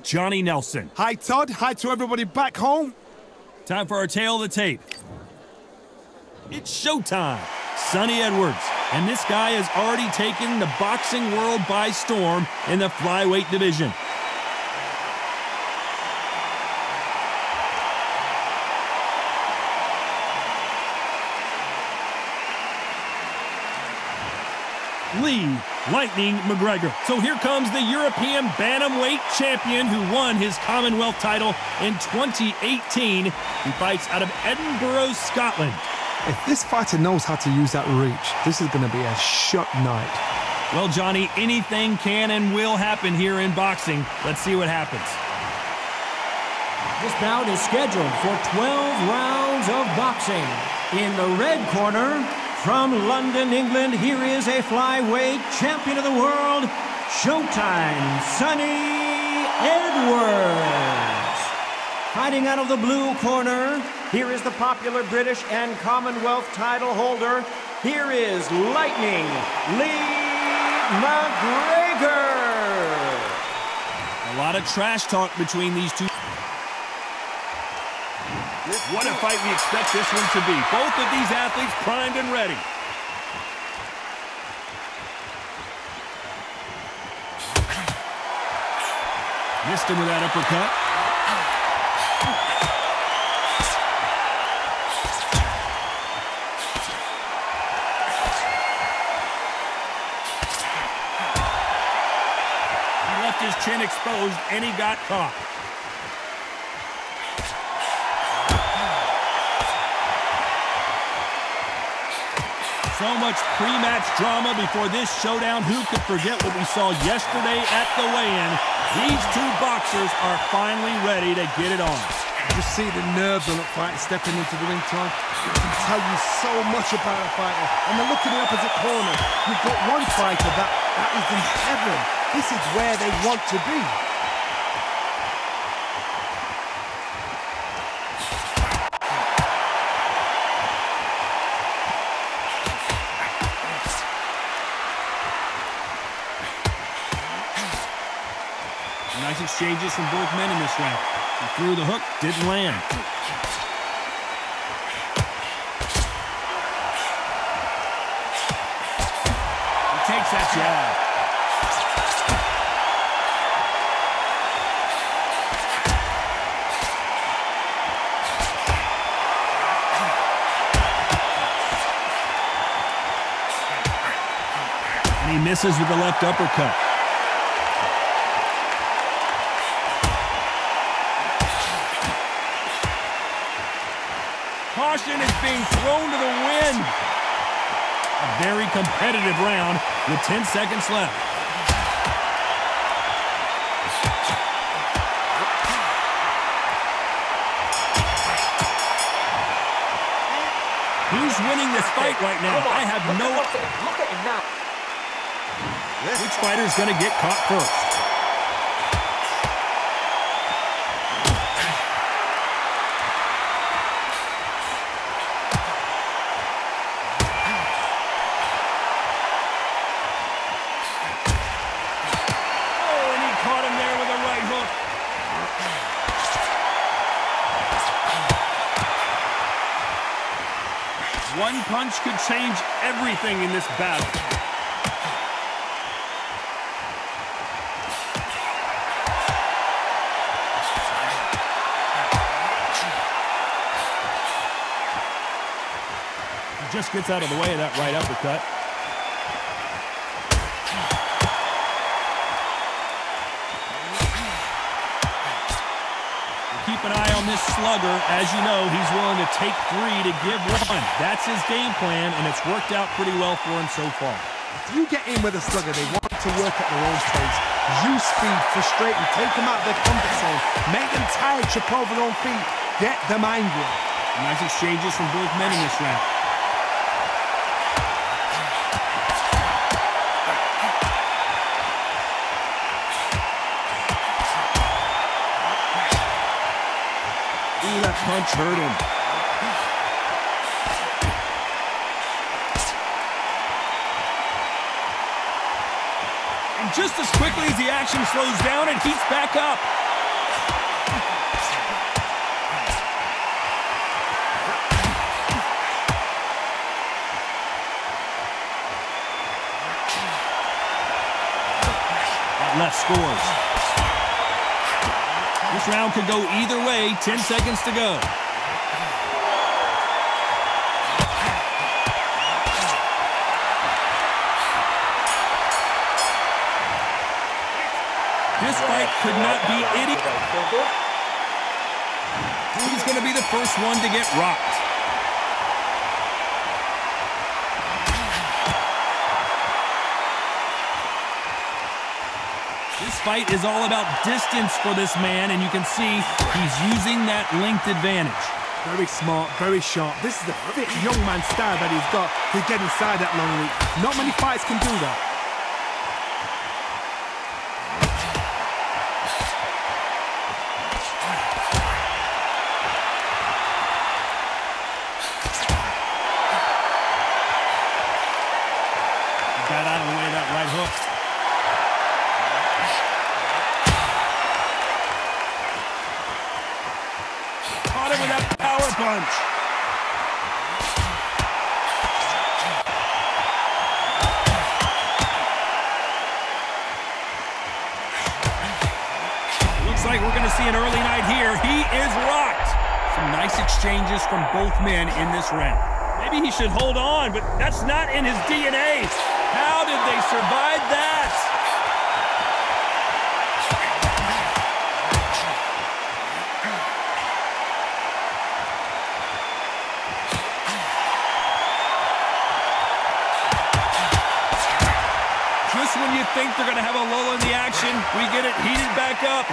Johnny Nelson. Hi, Todd. Hi to everybody back home. Time for our tail of the tape. It's showtime. Sonny Edwards. And this guy has already taken the boxing world by storm in the flyweight division. Lee Lightning McGregor. So here comes the European bantamweight champion who won his Commonwealth title in 2018. He fights out of Edinburgh, Scotland. If this fighter knows how to use that reach, this is going to be a shot night. Well, Johnny, anything can and will happen here in boxing. Let's see what happens. This bout is scheduled for 12 rounds of boxing. In the red corner, from London, England, here is a flyweight champion of the world, Showtime, Sonny Edwards. Fighting out of the blue corner, here is the popular British and Commonwealth title holder. Here is Lightning Lee McGregor. A lot of trash talk between these two. What a fight we expect this one to be. Both of these athletes primed and ready. Missed him with that uppercut. He left his chin exposed and he got caught. So much pre-match drama before this showdown. Who could forget what we saw yesterday at the weigh-in? These two boxers are finally ready to get it on. You see the nerves on that fight stepping into the ring, Tom. It can tell you so much about a fighter. And then look at the opposite corner. You've got one fighter that is in heaven. This is where they want to be. Nice exchanges from both men in this round. He threw the hook, didn't land. He takes that jab. And he misses with the left uppercut. Caution is being thrown to the wind. A very competitive round with 10 seconds left. Who's winning this fight right now? I have no... Look at him now. Which fighter's going to get caught first? One punch could change everything in this battle. He just gets out of the way of that right uppercut. Keep an eye on this slugger. As you know, he's willing to take 3 to give 1. That's his game plan, and it's worked out pretty well for him so far. If you get in with a slugger, they want to work at their own pace. Use speed, frustrate them, take them out of their comfort zone, make them tired, trip over their own feet, get them angry. Nice exchanges from both men in this round. Ooh, that punch hurt him. just as quickly as the action slows down and heats back up. That left scores. This round could go either way. 10 seconds to go. This fight could not be any. Who's going to be the first one to get rocked? This fight is all about distance for this man, and you can see he's using that length advantage. Very smart, very sharp. This is the fit young man style that he's got to get inside that long reach. Not many fights can do that. Got out of the way of that right hook. Caught him with that power punch. Looks like we're going to see an early night here. He is rocked. Some nice exchanges from both men in this round. Maybe he should hold on, but that's not in his DNA. How did they survive that? Just when you think they're going to have a lull in the action, we get it heated back up.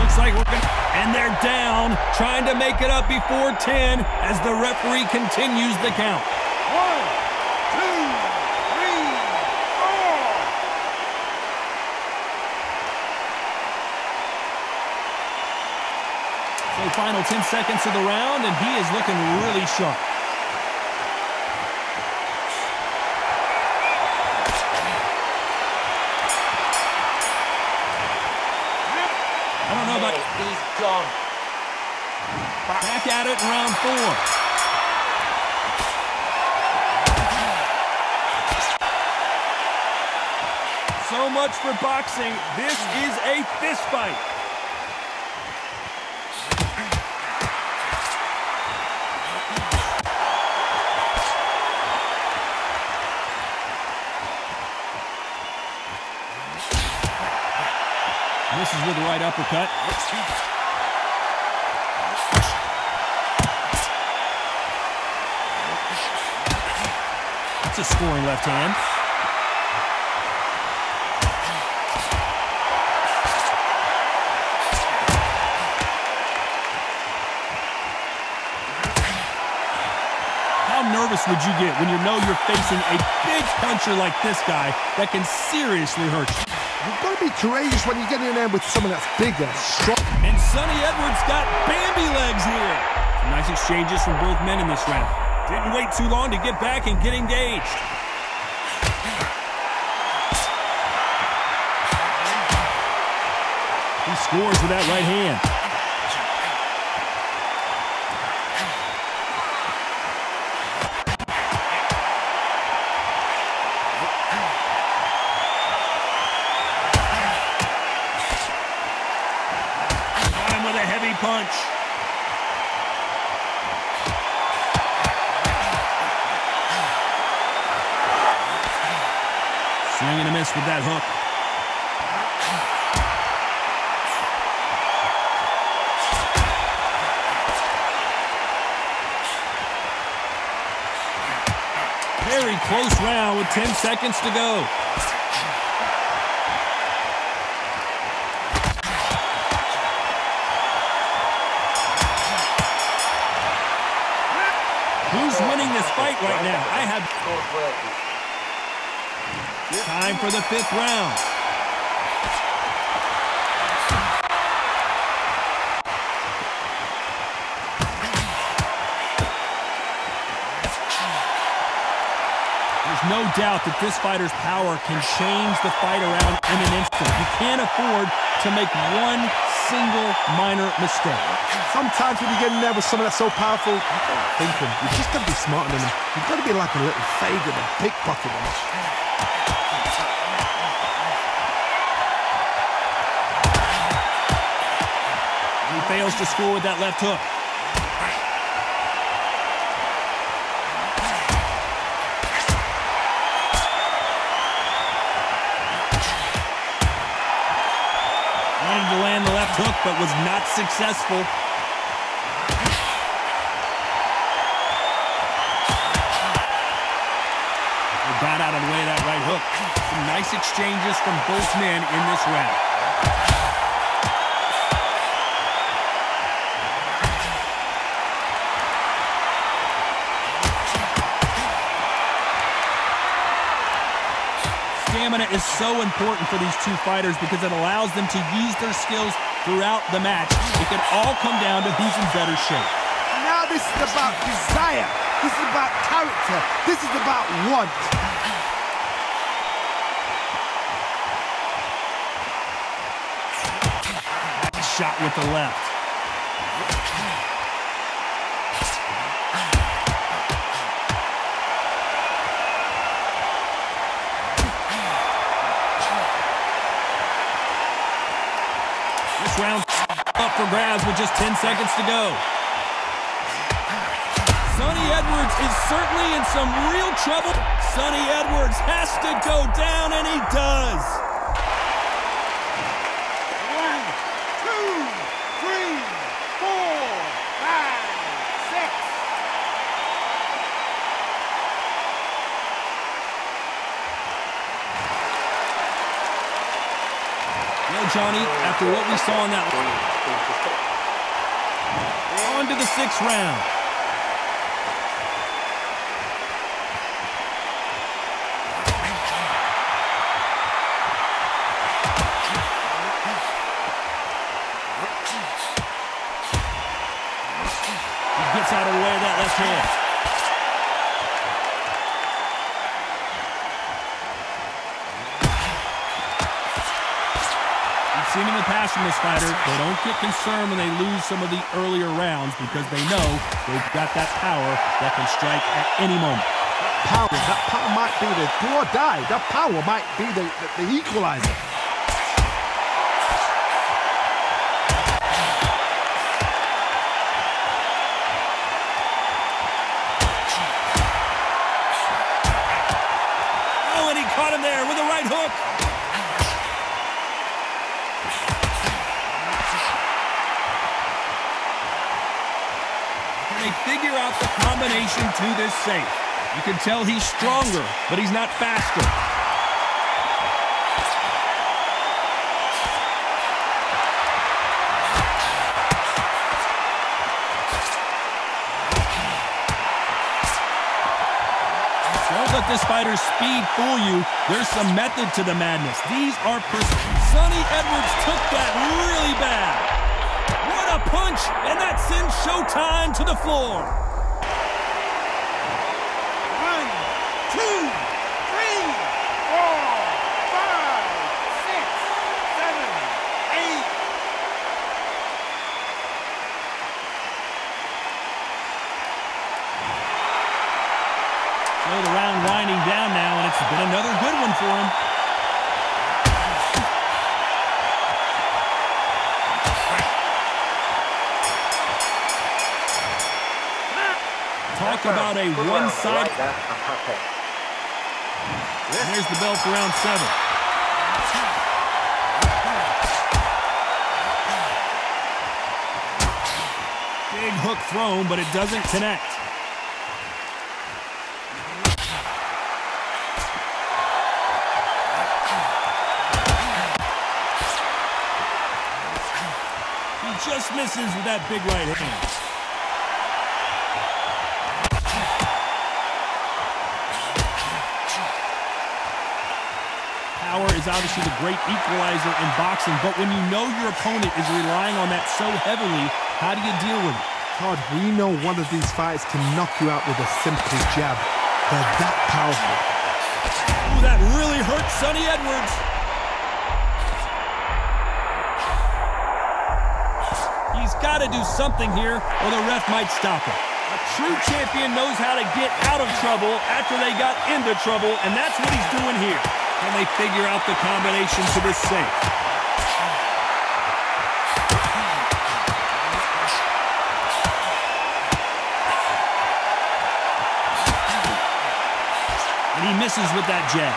Looks like we're going to... And they're down, trying to make it up before 10 as the referee continues the count. 1, 2, 3, 4. So final 10 seconds of the round, and he is looking really sharp. I don't know about... He's gone. Back at it in round 4. So much for boxing. This is a fist fight. Misses with the right uppercut. That's a scoring left hand. How nervous would you get when you know you're facing a big puncher like this guy that can seriously hurt you? You've got to be courageous when you get in there with someone that's bigger, strong. And Sonny Edwards got Bambi legs here. Some nice exchanges from both men in this round. Didn't wait too long to get back and get engaged. He scores with that right hand. Punch. Swing and a miss with that hook. Very close round with 10 seconds to go. Who's winning this fight right now? I have... Time for the 5th round. There's no doubt that this fighter's power can change the fight around in an instant. You can't afford to make one single minor mistake. Sometimes when you get in there with someone that's so powerful, you don't think him. You've just got to be smarter than him. You've got to be like a little Fagin and pickpocket him. He fails to score with that left hook. Wanted to land the left hook, but was not successful. They got out of the way of that right hook. Some nice exchanges from both men in this round. Stamina is so important for these two fighters because it allows them to use their skills throughout the match. It can all come down to who's in better shape. Now this is about desire. This is about character. This is about want. Shot with the left. This round up for grabs with just 10 seconds to go. Sonny Edwards is certainly in some real trouble. Sonny Edwards has to go down, and he does. 1, 2, 3, 4, 5, 6. Well, Johnny, after what we saw in that one, on to the 6th round. He gets out of the way of that left hand. Seen in the past from this fighter, they don't get concerned when they lose some of the earlier rounds because they know they've got that power that can strike at any moment. That power might be the do or die. That power might be the equalizer. Oh, and he caught him there with a right hook. They figure out the combination to this safe. You can tell he's stronger, but he's not faster. Don't let this fighter's speed fool you. There's some method to the madness. These are Sonny Edwards took that really bad. What a punch, and that sends Showtime to the floor. 1, 2, 3, 4, 5, 6, 7, 8. So the round winding down now, and it's been another good one for him. Talk about a one-sided. There's the bell for round 7. Big hook thrown, but it doesn't connect. He just misses with that big right hand. Power is obviously the great equalizer in boxing, but when you know your opponent is relying on that so heavily, how do you deal with it? Todd, we know one of these fighters can knock you out with a simple jab. They're that powerful. Ooh, that really hurt Sonny Edwards. He's got to do something here, or the ref might stop it. A true champion knows how to get out of trouble after they got into trouble, and that's what he's doing here. Can they figure out the combination to this safe? And he misses with that jab.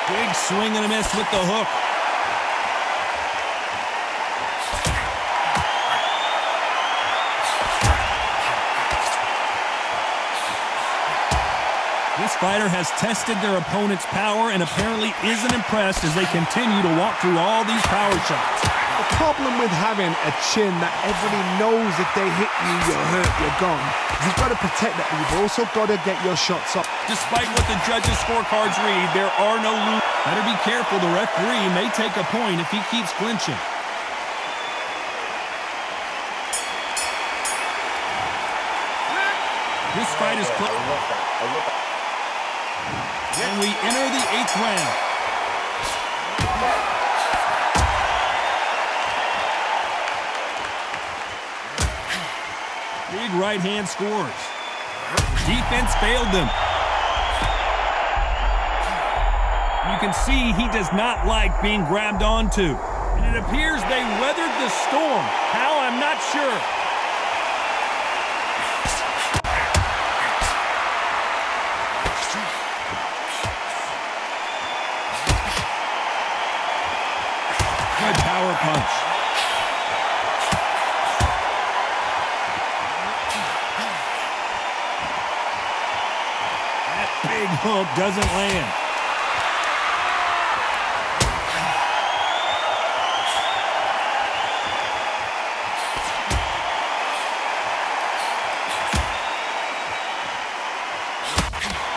Big swing and a miss with the hook. This fighter has tested their opponent's power and apparently isn't impressed as they continue to walk through all these power shots. The problem with having a chin that everybody knows if they hit you, you're hurt, you're gone. You've got to protect that, but you've also got to get your shots up. Despite what the judges' scorecards read, there are no losers. Better be careful. The referee may take a point if he keeps clinching. This fight is close. And we enter the 8th round. Big right hand scores. Defense failed them. You can see he does not like being grabbed onto. And it appears they weathered the storm. How, I'm not sure. Good power punch. That big hook doesn't land.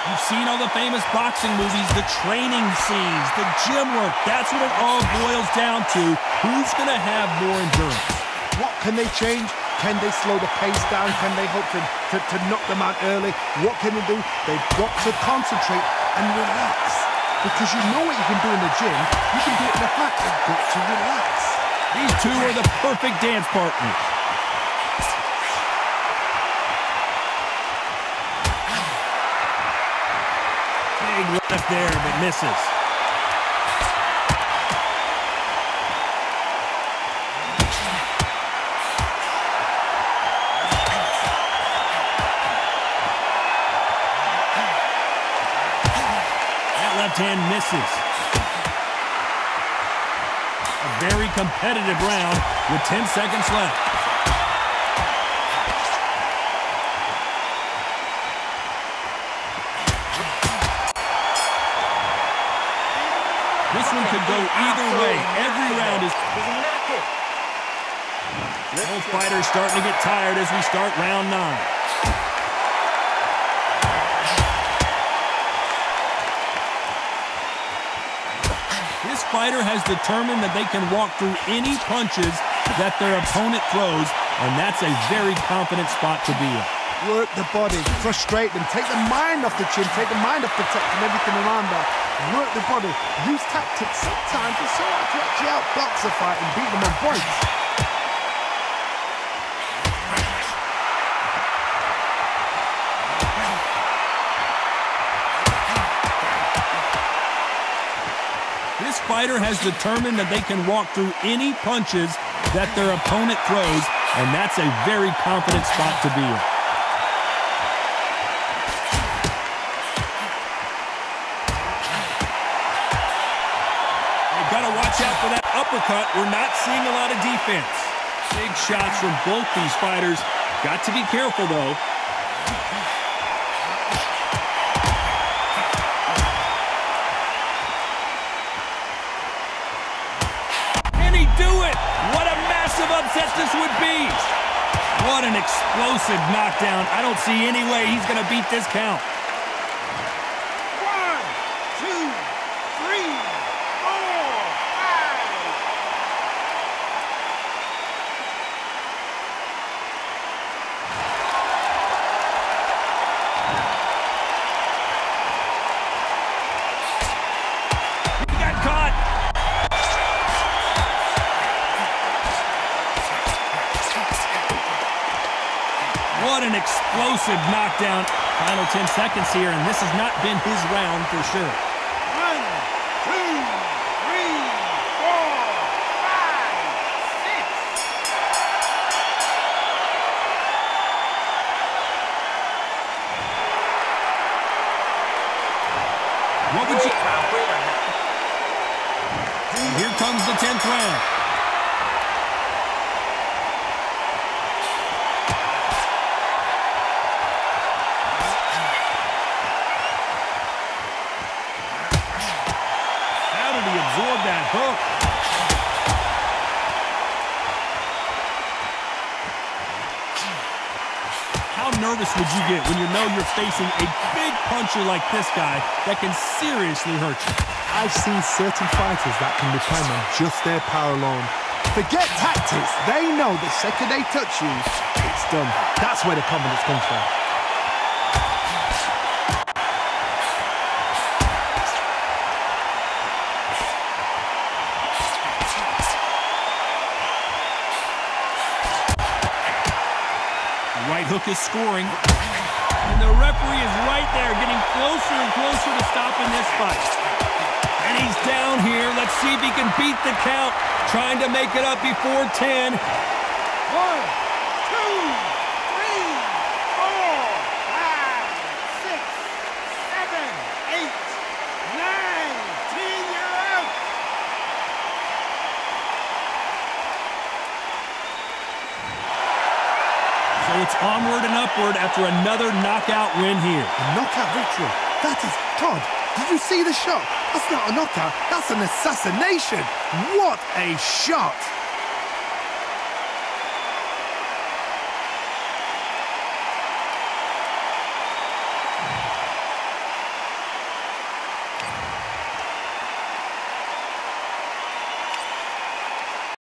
You've seen all the famous boxing movies, the training scenes, the gym work. That's what it all boils down to. Who's going to have more endurance? What can they change? Can they slow the pace down? Can they hope to knock them out early? What can they do? They've got to concentrate and relax. Because you know what you can do in the gym. You can do it in the fight. They've got to relax. These two are the perfect dance partners. Big left there, but misses. That left hand misses. A very competitive round with 10 seconds left. This one could go either way. Every round is... Both fighters starting to get tired as we start round 9. This fighter has determined that they can walk through any punches that their opponent throws, and that's a very confident spot to be in. Work the body, frustrate them, take the mind off the chin, take the mind off protecting everything around that. Work the body, use tactics. Sometimes it's so hard to actually outbox a fight and beat them on points. This fighter has determined that they can walk through any punches that their opponent throws, and that's a very confident spot to be in. Got to watch out for that uppercut. We're not seeing a lot of defense. Big shots from both these fighters. Got to be careful, though. Can he do it? What a massive upset this would be. What an explosive knockdown. I don't see any way he's going to beat this count. What an explosive knockdown. Final 10 seconds here, and this has not been his round for sure. 1, 2, 3, 4, 5, 6. What would you... Here comes the 10th round. How did he absorb that hook? How nervous would you get when you know you're facing a big puncher like this guy that can seriously hurt you? I've seen certain fighters that can depend on just their power alone. Forget tactics. They know the second they touch you, it's done. That's where the confidence comes from. The right hook is scoring. And the referee is right there, getting closer and closer to stopping this fight. And he's down here. Let's see if he can beat the count. Trying to make it up before 10. 1, 2, 3, 4, 5, 6, 7, 8, 9, 10. You're out. So it's onward and upward after another knockout win here. A knockout victory. That is Todd. Did you see the shot? That's not a knockout. That's an assassination. What a shot.